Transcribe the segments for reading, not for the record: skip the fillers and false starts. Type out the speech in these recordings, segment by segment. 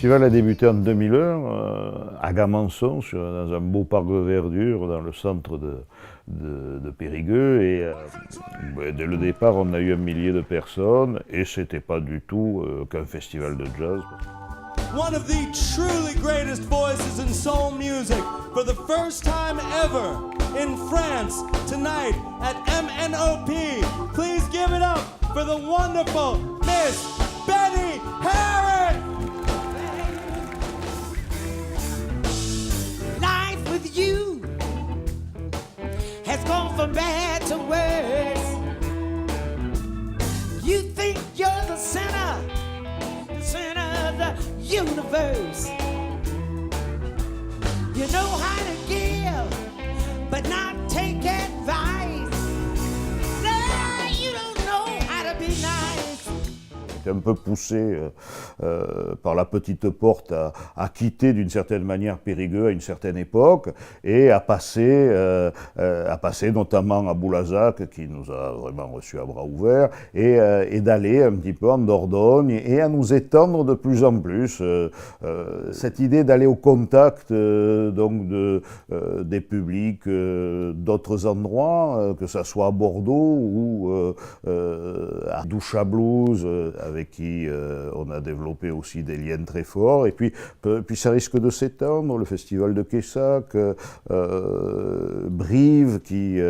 festival a débuté en 2001 à Gamançon, dans un beau parc de verdure dans le centre de Périgueux. Et dès le départ, on a eu 1 millier de personnes et c'était pas du tout qu'un festival de jazz. One of the truly greatest voices in soul music for the first time ever in France tonight at MNOP. Please give it up for the wonderful Miss Betty Harris! Life with you has gone from bad to worse. You think you're the center of the universe. You know how to give, but not take advice. No, you don't know how to be nice. Un peu poussé par la petite porte à quitter d'une certaine manière Périgueux à une certaine époque et à passer notamment à Boulazac qui nous a vraiment reçus à bras ouverts et d'aller un petit peu en Dordogne et à nous étendre de plus en plus. Cette idée d'aller au contact donc des publics d'autres endroits, que ça soit à Bordeaux ou à Doucha Blues, avec qui on a développé aussi des liens très forts. Et puis ça risque de s'étendre, le festival de Quessac, Brive qui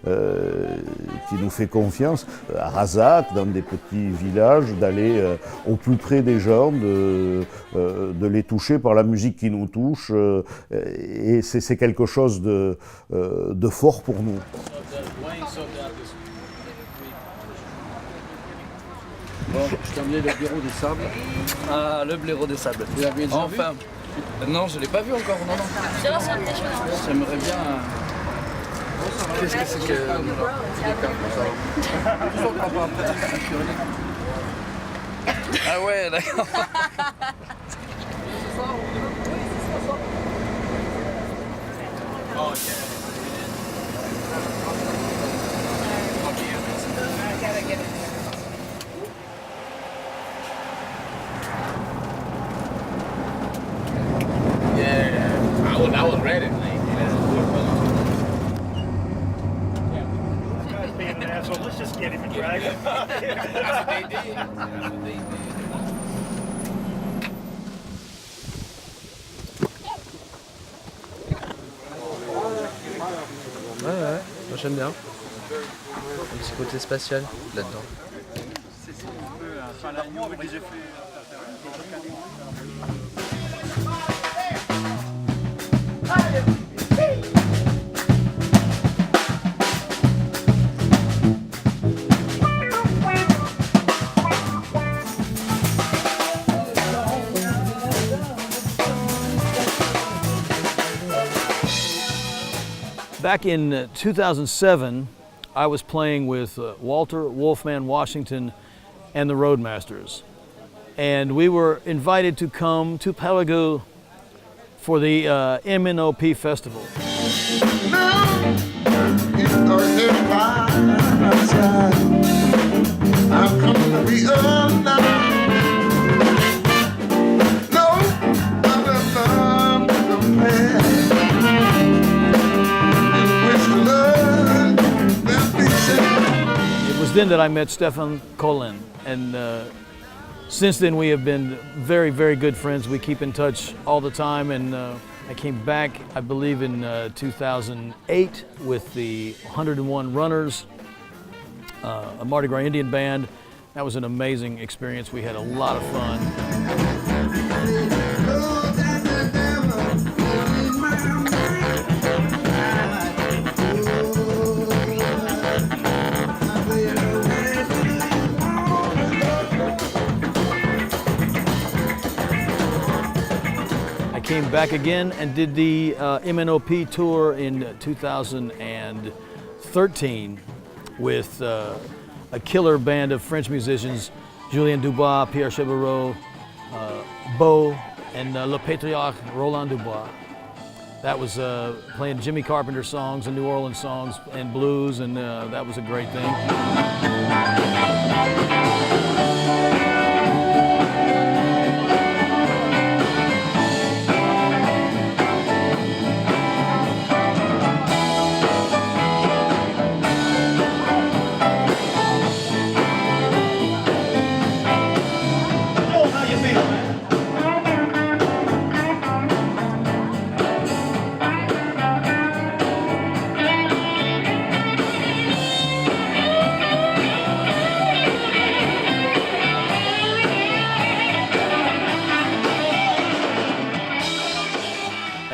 nous fait confiance, à Razac, dans des petits villages, d'aller au plus près des gens, de les toucher par la musique qui nous touche. Et c'est quelque chose de fort pour nous. Bon, je t'ai emmené le blaireau des sables. Ah, le blaireau des sables. Tu l'avais déjà enfin, vu? Non, je ne l'ai pas vu encore, non. J'aimerais bien... Qu'est-ce que c'est que... Ah ouais, d'accord. I was ready. Being an asshole, let's just get him and drag him. That's what they did. That's what they did. Ouais, moi j'aime bien. Un petit côté spatial là-dedans. C'est un peu un fin avec des effets. Back in 2007, I was playing with Walter Wolfman Washington and the Roadmasters. And we were invited to come to Périgueux for the MNOP festival. It was then that I met Stefan Collin, and since then we have been very, very good friends. We keep in touch all the time, and I came back, I believe, in 2008 with the 101 Runners, a Mardi Gras Indian band. That was an amazing experience. We had a lot of fun. Came back again and did the MNOP tour in 2013 with a killer band of French musicians, Julien Dubois, Pierre Chebereau, Beau, and Le Patriarche Roland Dubois. That was playing Jimmy Carpenter songs and New Orleans songs and blues, and that was a great thing.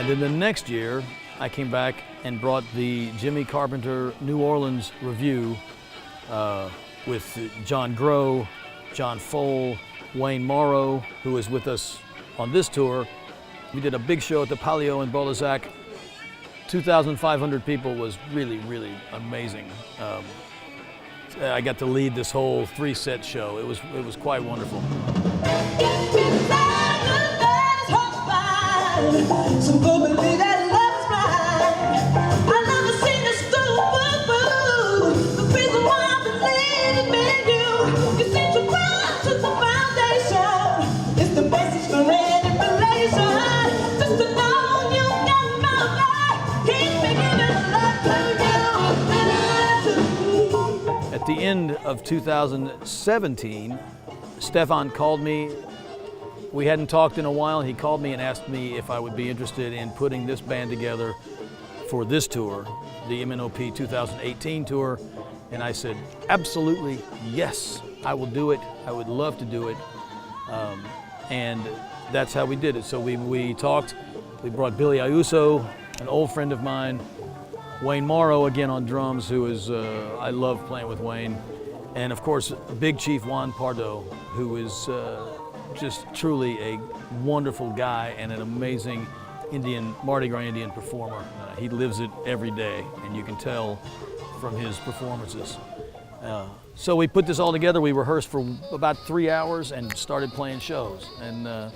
And then the next year, I came back and brought the Jimmy Carpenter New Orleans REVUE with John Groh, John Fole, Wayne Morrow, who was with us on this tour. We did a big show at the Palio in Bolzac. 2,500 people was really, really amazing. I got to lead this whole 3-set show. It was quite wonderful. At the end of 2017, Stefan called me. We hadn't talked in a while. He called me and asked me if I would be interested in putting this band together for this tour, the MNOP 2018 tour. And I said, absolutely, yes, I will do it. I would love to do it. And that's how we did it. So we talked. We brought Billy Ayuso, an old friend of mine, Wayne Morrow again on drums, who is, I love playing with Wayne. And of course, Big Chief Juan Pardo, who is just truly a wonderful guy and an amazing Mardi Gras Indian performer. He lives it every day, and you can tell from his performances. So we put this all together. We rehearsed for about 3 hours and started playing shows. And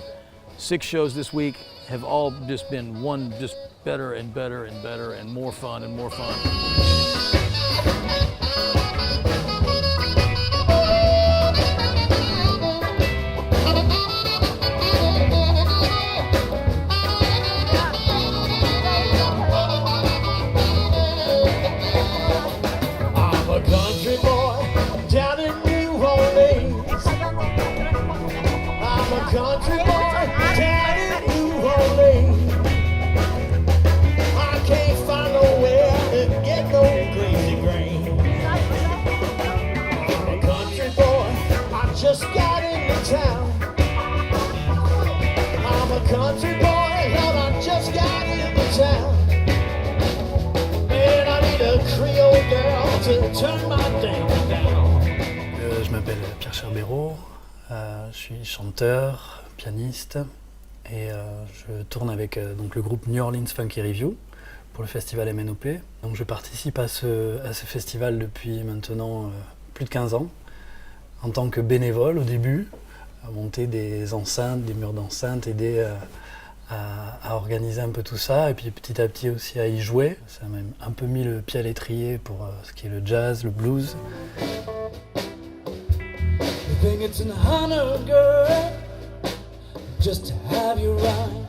6 shows this week have all just been just better and better and better and more fun and more fun. I'm a country boy down in New Orleans. I'm a country boy down in New Orleans. I can't find nowhere to get no crazy grain. I'm a country boy, I just got into town. I'm a country boy, Lord, I just got into town. And I need a Creole girl to turn my thing down. Je m'appelle Pierre Cherbero, je suis chanteur, pianiste et je tourne avec donc le groupe New Orleans Funky REVUE pour le festival MNOP. Donc je participe à ce festival depuis maintenant plus de 15 ans en tant que bénévole au début, à monter des enceintes, des murs d'enceintes, aider à organiser un peu tout ça et puis petit à petit aussi à y jouer. Ça m'a même un peu mis le pied à l'étrier pour ce qui est le jazz, le blues. You think it's an honor, girl, just to have you around.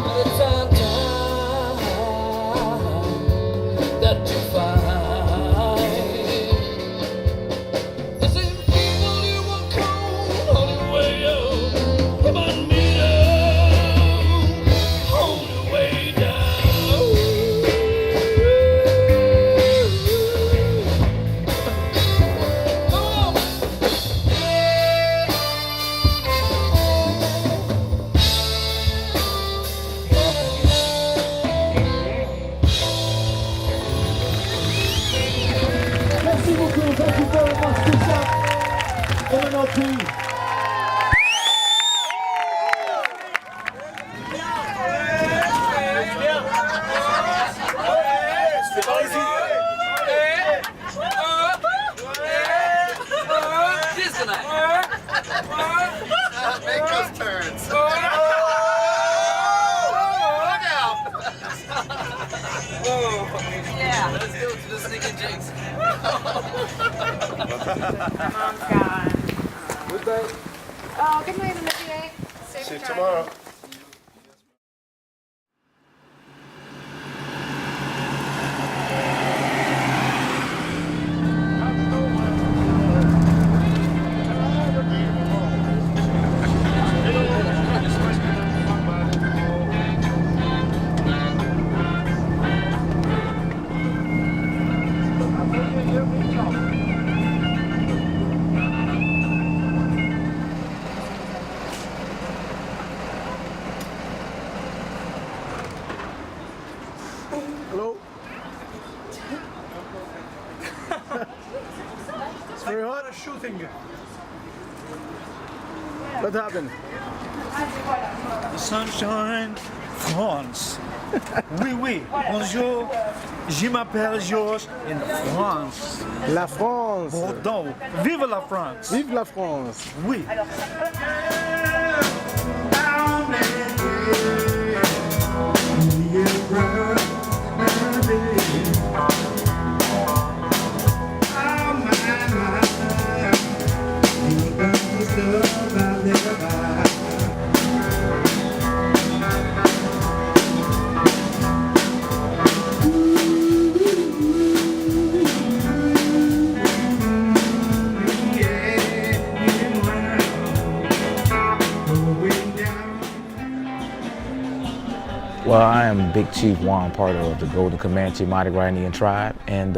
But it's our time that you find. The same people you were cold on your way up, about me on your way down. Merci beaucoup, thank you very much, good job, MNOP. Make those turns. Yeah. Let's go to the sneaking jigs. Mom's gone. Good day. Oh, good night, Olivier. Safe See you drive. tomorrow. shooting. What happened? Sunshine, France. Oui, oui. Bonjour. Je m'appelle Georges in France. La France. Bordeaux. Vive la France. Vive la France. Oui. Well, I am Big Chief Juan Pardo of the Golden Comanche Mardi Gras Indian tribe, and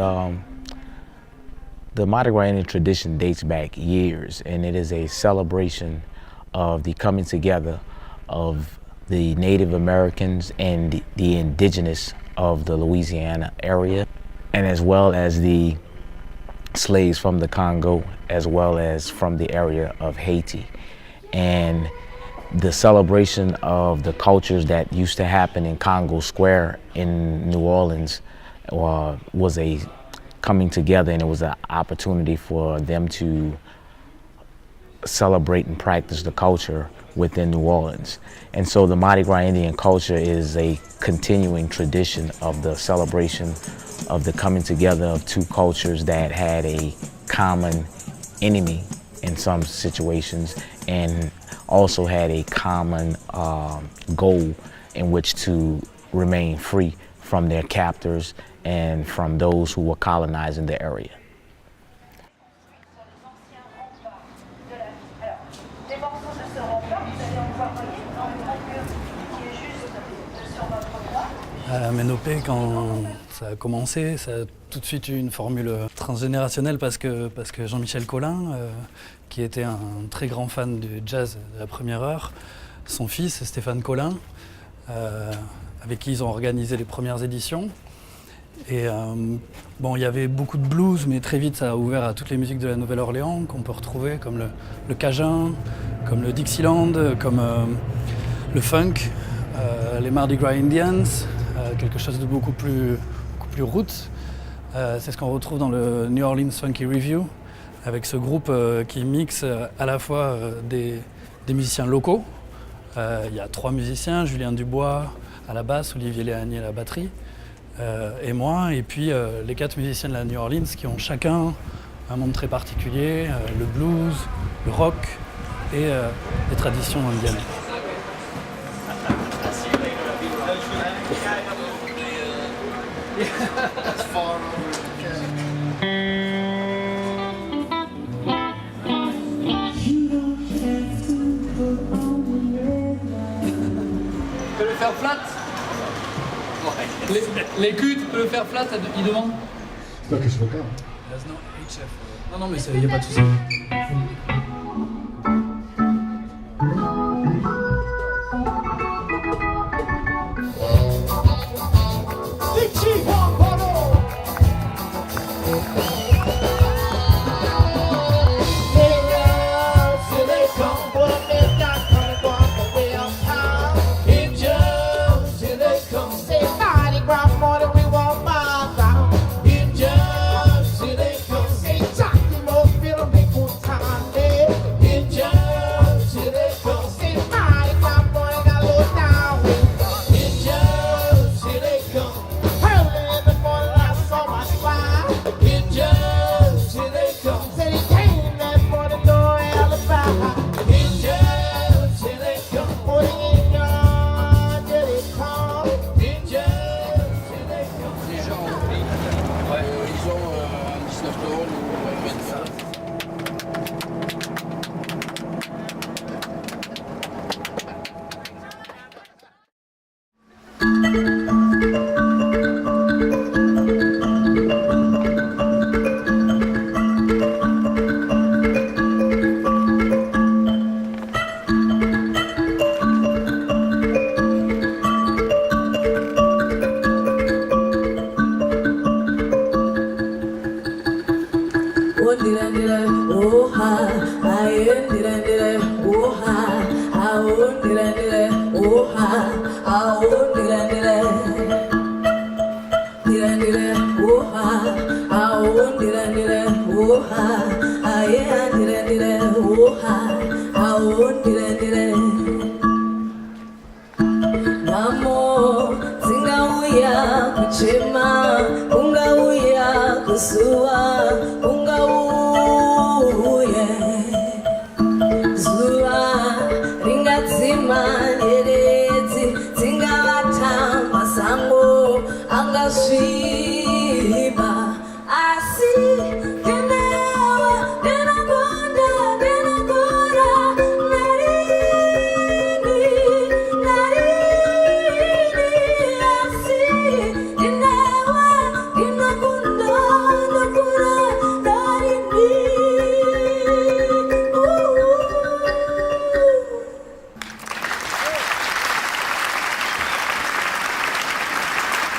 the Mardi Gras Indian tradition dates back years, and it is a celebration of the coming together of the Native Americans and the indigenous of the Louisiana area, and as well as the slaves from the Congo, as well as from the area of Haiti. And the celebration of the cultures that used to happen in Congo Square in New Orleans was a coming together, and it was an opportunity for them to celebrate and practice the culture within New Orleans. And so the Mardi Gras Indian culture is a continuing tradition of the celebration of the coming together of two cultures that had a common enemy in some situations, and also had a common goal in which to remain free from their captors and from those who were colonizing the area. À MNOP, quand ça a commencé, ça a tout de suite eu une formule transgénérationnelle parce que Jean-Michel Collin, qui était un très grand fan du jazz de la première heure, son fils Stéphane Collin, avec qui ils ont organisé les premières éditions. Et bon, il y avait beaucoup de blues, mais très vite ça a ouvert à toutes les musiques de la Nouvelle-Orléans qu'on peut retrouver, comme le Cajun, comme le Dixieland, comme le funk, les Mardi Gras Indians, quelque chose de beaucoup plus roots. C'est ce qu'on retrouve dans le New Orleans Funky REVUE, avec ce groupe qui mixe à la fois des musiciens locaux. Il y a 3 musiciens, Julien Dubois à la basse, Olivier Léani à la batterie, et moi, et puis les 4 musiciens de la New Orleans qui ont chacun un monde très particulier, le blues, le rock et les traditions indiennes. Tu peux le faire flat? Les culs, tu peux le faire flat, il demande? C'est pas que je veux pas. Non, mais il n'y a pas de souci. Time. ndire Namo singauya kuchema ungauya kusuwa ungauye zuwa ringatsima nyeredzi dzingavata masango angasviba asi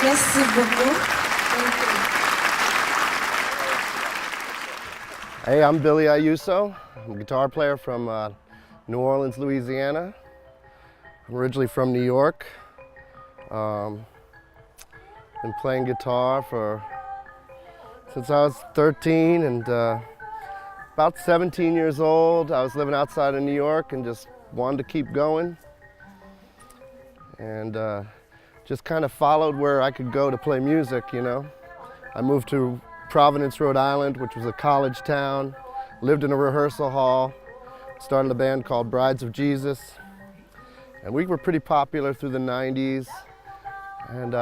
Merci beaucoup. Hey, I'm Billy Ayuso. I'm a guitar player from New Orleans, Louisiana. I'm originally from New York. Been playing guitar since I was 13 and about 17 years old. I was living outside of New York and just wanted to keep going. And just kind of followed where I could go to play music, you know. I moved to Providence, Rhode Island, which was a college town, lived in a rehearsal hall, started a band called Brides of Jesus, and we were pretty popular through the 90s. And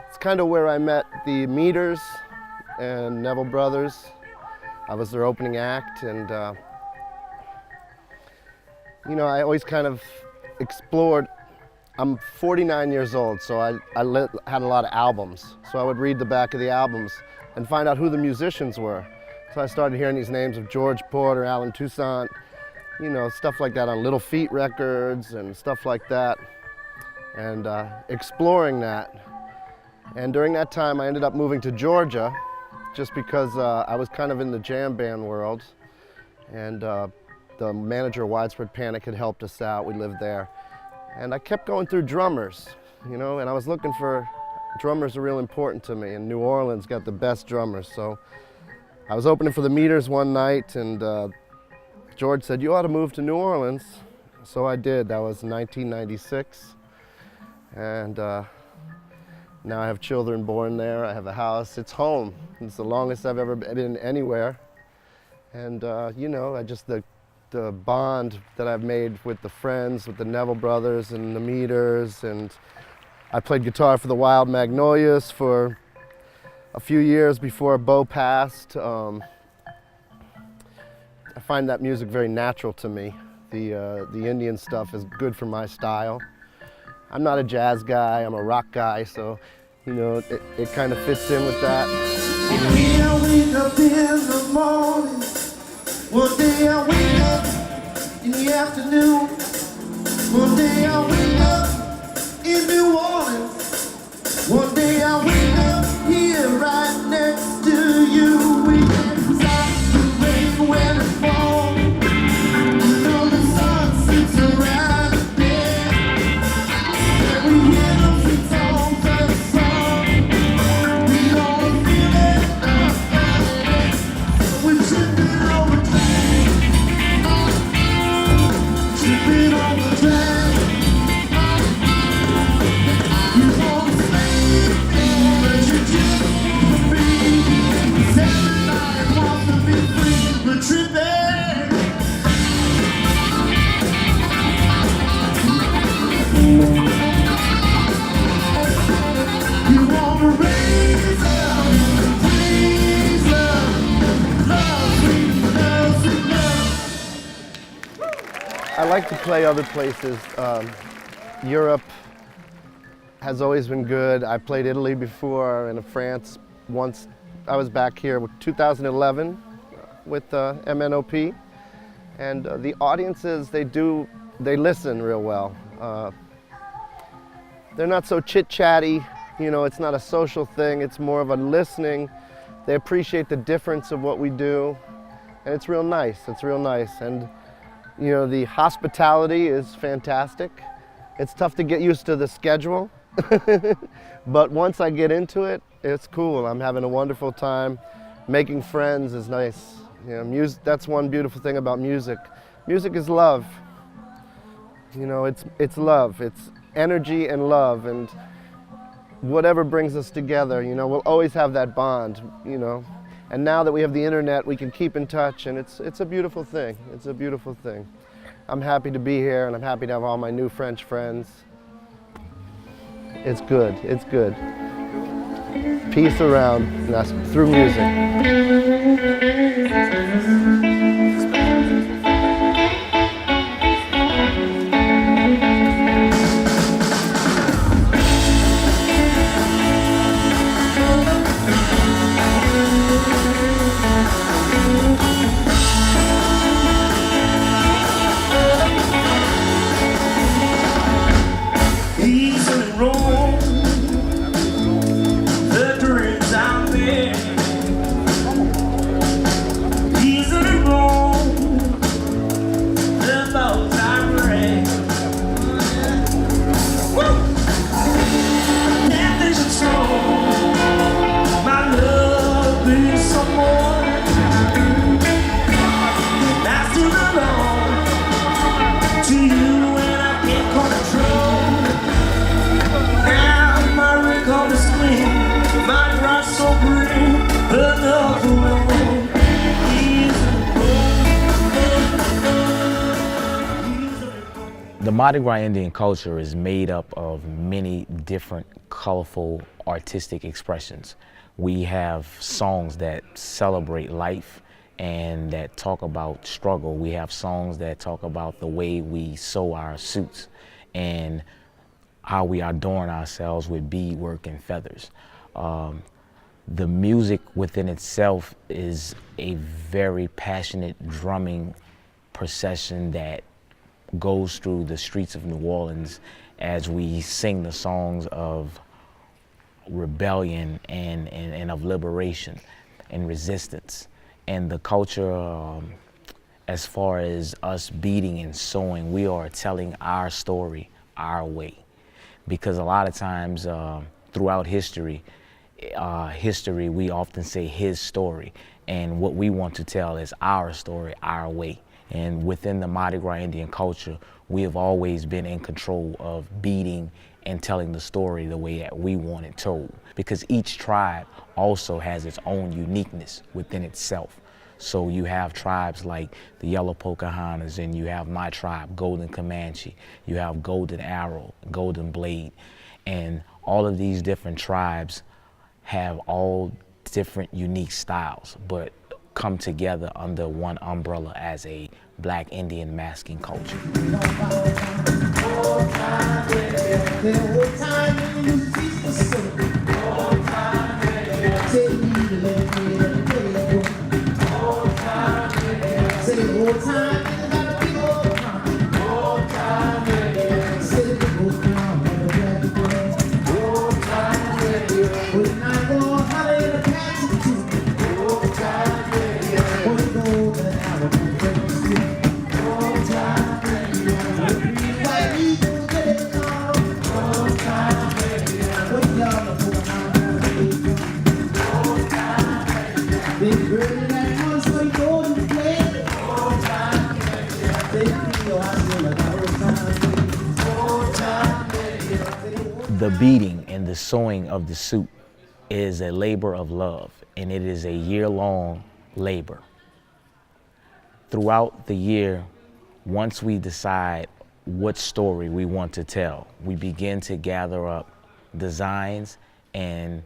it's kind of where I met the Meters and Neville Brothers. I was their opening act, and you know, I always kind of explored. I'm 49 years old, so I had a lot of albums. So I would read the back of the albums and find out who the musicians were. So I started hearing these names of George Porter, Alan Toussaint, you know, stuff like that on Little Feat records and stuff like that, and exploring that. And during that time, I ended up moving to Georgia just because I was kind of in the jam band world, and the manager of Widespread Panic had helped us out. We lived there. And I kept going through drummers, you know, and I was looking for drummers are real important to me, and New Orleans got the best drummers. So I was opening for the Meters one night, and George said, "You ought to move to New Orleans." So I did. That was 1996. And now I have children born there. I have a house. It's home. It's the longest I've ever been anywhere. And, you know, the bond that I've made with the friends, with the Neville Brothers and the Meters, and I played guitar for the Wild Magnolias for a few years before Bo passed. I find that music very natural to me. The Indian stuff is good for my style. I'm not a jazz guy, I'm a rock guy, so you know, it kind of fits in with that. One day I wake up in the morning, one day I wake up in the afternoon, one day I wake up in New Orleans, one day I wake up here right next to you. We can stop the rain when it falls, you know the sun sits around the bed, and we hear the songs of the song, we don't feel it, we're tripping over time, tripping over time. You wanna sleep, but you just wanna be, 'cause everybody wants to be free, but tripping. You wanna raise up, raise up, love, sweet love, sweet love. I like to play other places. Europe has always been good. I played Italy before and France once. I was back here with 2011 with MNOP, and the audiences, they listen real well. They're not so chit-chatty, you know, it's not a social thing, it's more of a listening. They appreciate the difference of what we do, and it's real nice, and you know, the hospitality is fantastic. It's tough to get used to the schedule, but once I get into it, it's cool. I'm having a wonderful time. Making friends is nice. You know, that's one beautiful thing about music. Music is love. You know, it's love. It's energy and love, and whatever brings us together, you know, we'll always have that bond, you know. And now that we have the internet, we can keep in touch, and it's a beautiful thing. It's a beautiful thing. I'm happy to be here, and I'm happy to have all my new French friends. It's good. It's good. Peace around, and that's through music. Easily roll the dreams out there. Easily roll the thoughts I bring. Nothing should show my love be some more. I still belong to you, and I can't control. Now my record is clean, my grass so green, another road is The Mardi Gras Indian culture is made up of many different colorful artistic expressions. We have songs that celebrate life and that talk about struggle. We have songs that talk about the way we sew our suits and how we adorn ourselves with beadwork and feathers. The music within itself is a very passionate drumming procession that goes through the streets of New Orleans as we sing the songs of rebellion and of liberation and resistance. And the culture, as far as us beading and sewing, we are telling our story our way. Because a lot of times throughout history, we often say his story, and what we want to tell is our story, our way. And within the Mardi Gras Indian culture, we have always been in control of beading and telling the story the way that we want it told. Because each tribe also has its own uniqueness within itself. So you have tribes like the Yellow Pocahontas, and you have my tribe, Golden Comanche, you have Golden Arrow, Golden Blade, and all of these different tribes have all different unique styles, but come together under one umbrella as a Black Indian masking culture. The beading and the sewing of the suit is a labor of love, and it is a year-long labor. Throughout the year, once we decide what story we want to tell, we begin to gather up designs, and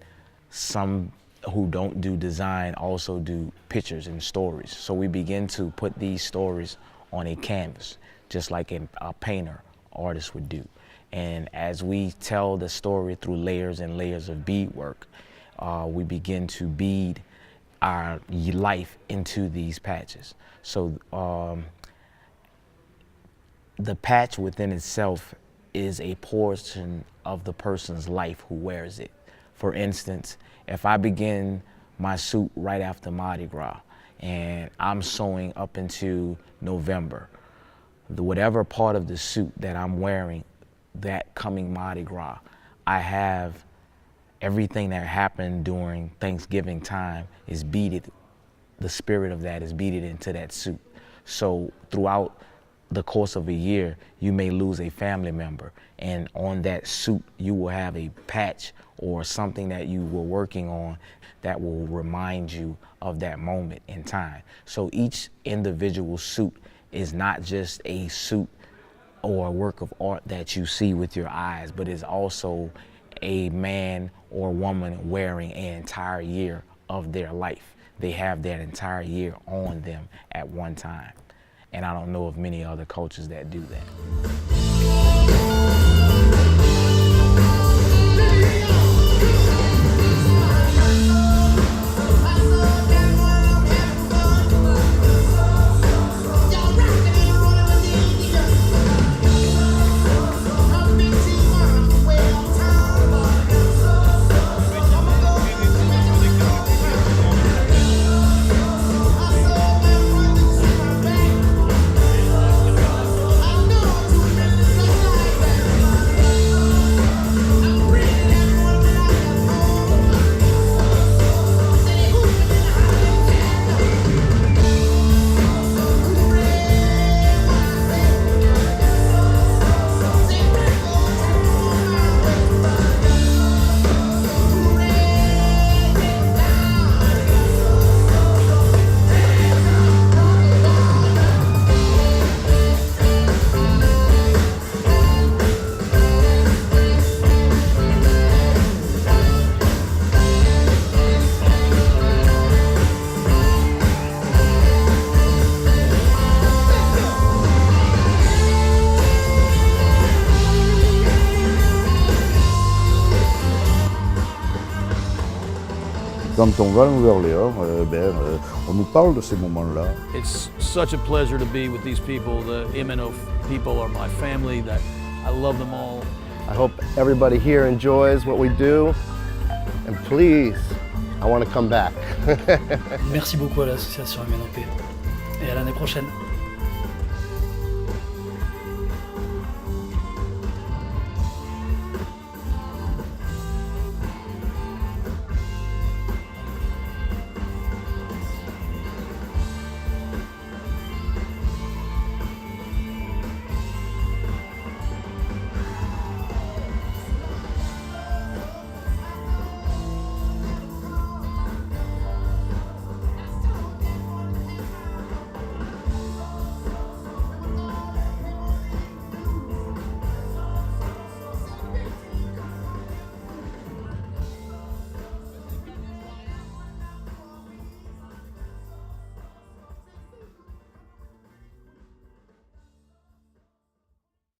some who don't do design also do pictures and stories. So we begin to put these stories on a canvas, just like a painter, artist would do. And as we tell the story through layers and layers of beadwork, we begin to bead our life into these patches. So the patch within itself is a portion of the person's life who wears it. For instance, if I begin my suit right after Mardi Gras and I'm sewing up into November, whatever part of the suit that I'm wearing that coming Mardi Gras, I have everything that happened during Thanksgiving time is beaded, the spirit of that is beaded into that suit. So throughout the course of a year, you may lose a family member, and on that suit, you will have a patch or something that you were working on that will remind you of that moment in time. So each individual suit is not just a suit or a work of art that you see with your eyes, but is also a man or woman wearing an entire year of their life. They have that entire year on them at one time. And I don't know of many other cultures that do that. Quand on va à Nouvelle-Orléans, on nous parle de ces moments-là. It's such a pleasure to be with these people. The MNOP people are my family. That I love them all. I hope everybody here enjoys what we do, and please, I want to come back. Merci beaucoup à l'association MNOP et à l'année prochaine.